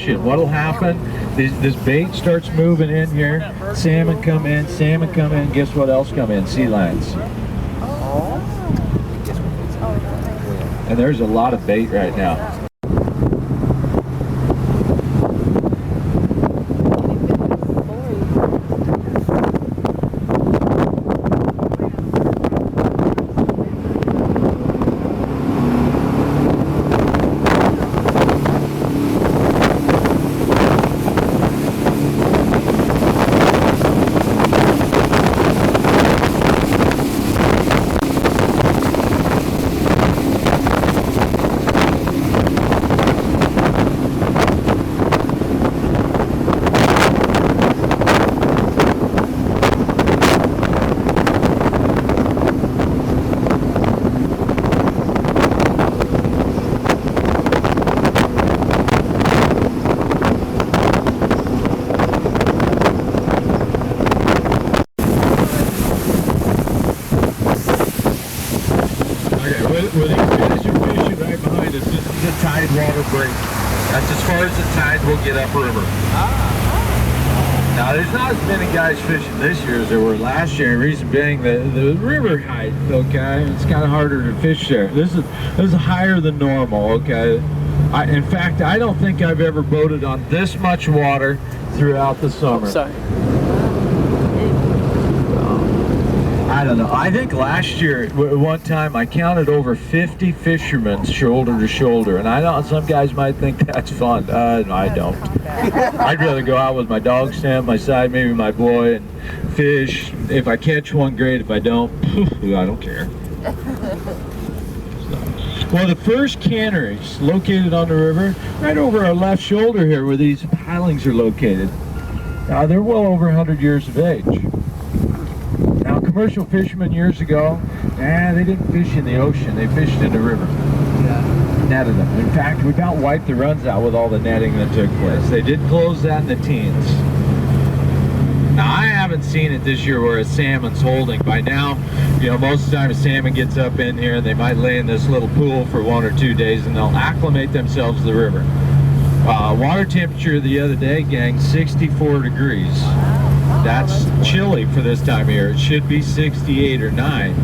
fishing. What'll happen? This bait starts moving in here. Salmon come in. Salmon come in. Guess what else come in? Sea lions. And there's a lot of bait right now. Well, these guys are fishing right behind us. This is the tide water break. That's as far as the tide will get upriver. Now, there's not as many guys fishing this year as there were last year. Reason being the river height, okay? It's kind of harder to fish there. This is higher than normal, okay? In fact, I don't think I've ever boated on this much water throughout the summer. Sorry. I don't know. I think last year, one time, I counted over 50 fishermen shoulder to shoulder. And I know some guys might think that's fun. I don't. I'd rather go out with my dog stand, my side, maybe my boy, and fish. If I catch one, great. If I don't, I don't care. Well, the first cannery is located on the river, right over our left shoulder here where these pilings are located. They're well over 100 years of age. Now, commercial fishermen years ago, they didn't fish in the ocean, they fished in the river. Yeah. Netted them. In fact, we about wiped the runs out with all the netting that took place. They did close that in the teens. Now, I haven't seen it this year where a salmon's holding. By now, you know, most of the time a salmon gets up in here and they might lay in this little pool for 1 or 2 days and they'll acclimate themselves to the river. Water temperature the other day, gang, 64 degrees. That's chilly for this time of year. It should be 68 or 9.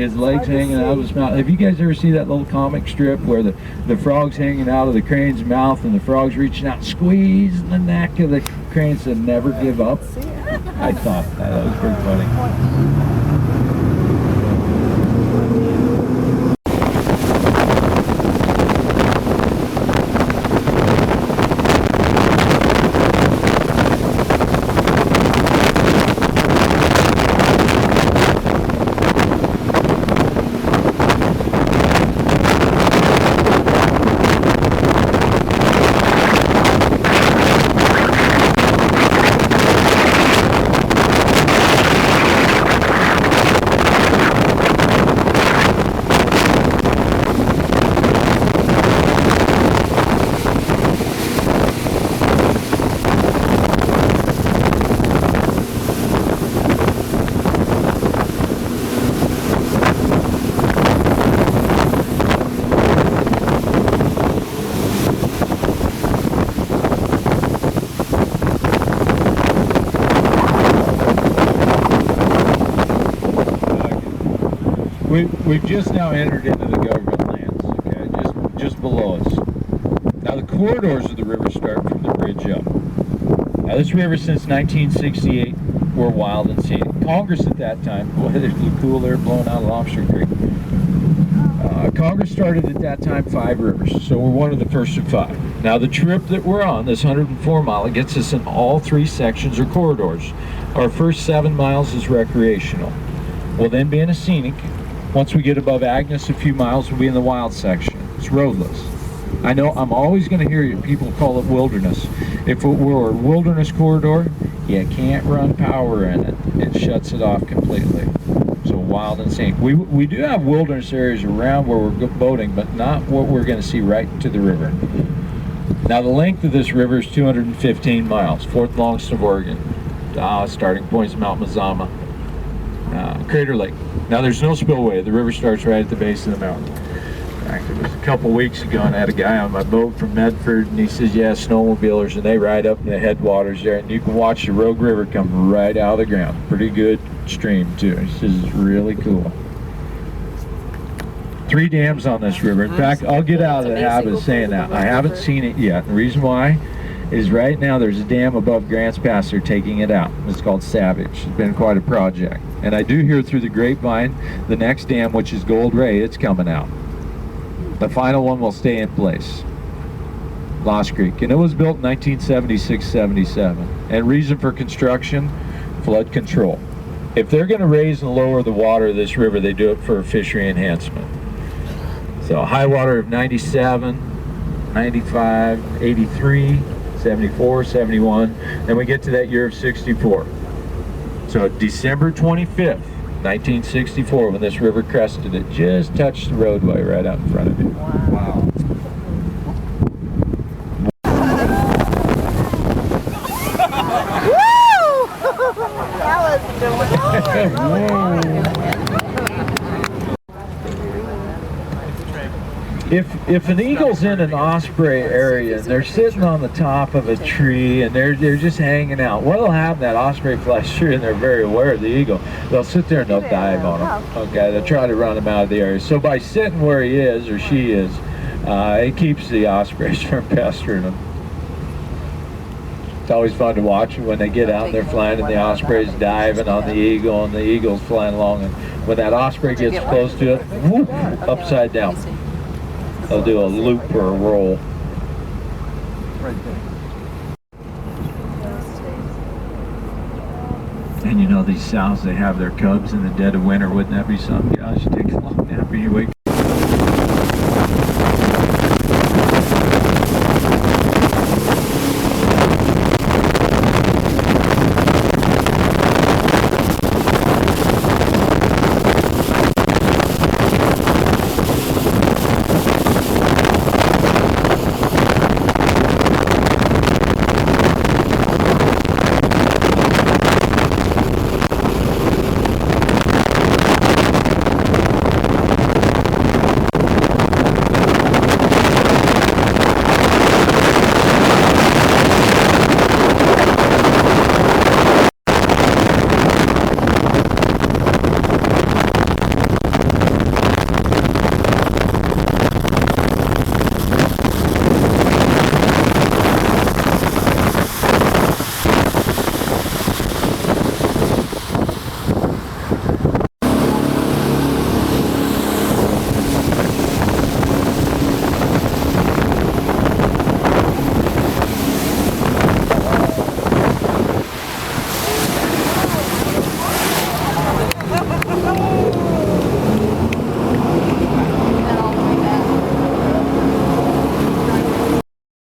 His legs hanging out of his mouth. Have you guys ever seen that little comic strip where the frog's hanging out of the crane's mouth and the frog's reaching out, squeezing the neck of the crane to never give up? I thought that was pretty funny. We've just now entered into the government lands, okay, just below us. Now the corridors of the river start from the bridge up. Now this river since 1968 were wild and scenic. Congress at that time, boy, they look cool there blowing out of Lobster Creek. Congress started at that time 5 rivers, so we're one of the first of 5. Now the trip that we're on, this 104 mile, it gets us in all 3 sections or corridors. Our first 7 miles is recreational. We'll then be in a scenic. Once we get above Agnes a few miles, we'll be in the wild section. It's roadless. I know I'm always going to hear you, people call it wilderness. If it were a wilderness corridor, you can't run power in it. It shuts it off completely. So wild and scenic. We do have wilderness areas around where we're boating, but not what we're going to see right to the river. Now the length of this river is 215 miles, 4th longest of Oregon. Starting point is Mount Mazama. Crater Lake. Now there's no spillway. The river starts right at the base of the mountain. In fact, it was a couple weeks ago, and I had a guy on my boat from Medford, and he says, yeah, snowmobilers, and they ride up in the headwaters there, and you can watch the Rogue River come right out of the ground. Pretty good stream, too. He says it's really cool. 3 dams on this river. In fact, I'll get out of the habit of saying that. I haven't seen it yet. The reason why is right now there's a dam above Grants Pass. They're taking it out. It's called Savage. It's been quite a project. And I do hear through the grapevine the next dam, which is Gold Ray, it's coming out. The final one will stay in place. Lost Creek. And it was built in 1976-77. And reason for construction, flood control. If they're going to raise and lower the water of this river, they do it for fishery enhancement. So high water of 97, 95, 83, 74, 71. Then we get to that year of 64. So December 25th, 1964, when this river crested, it just touched the roadway right out in front of you. Wow. Woo! That was If an eagle's in an osprey area and they're sitting on the top of a tree and they're just hanging out, what'll happen? That osprey flies through and they're very aware of the eagle. They'll sit there and they'll dive on him. Okay, they'll try to run him out of the area. So by sitting where he is or she is, it keeps the ospreys from pestering them. It's always fun to watch when they get out and they're flying and the osprey's diving on the eagle and the eagle's flying along, and when that osprey gets close to it, whoop, upside down. They'll do a loop or a roll. And you know these sows, they have their cubs in the dead of winter. Wouldn't that be something? Gosh, you take a long nap and you wake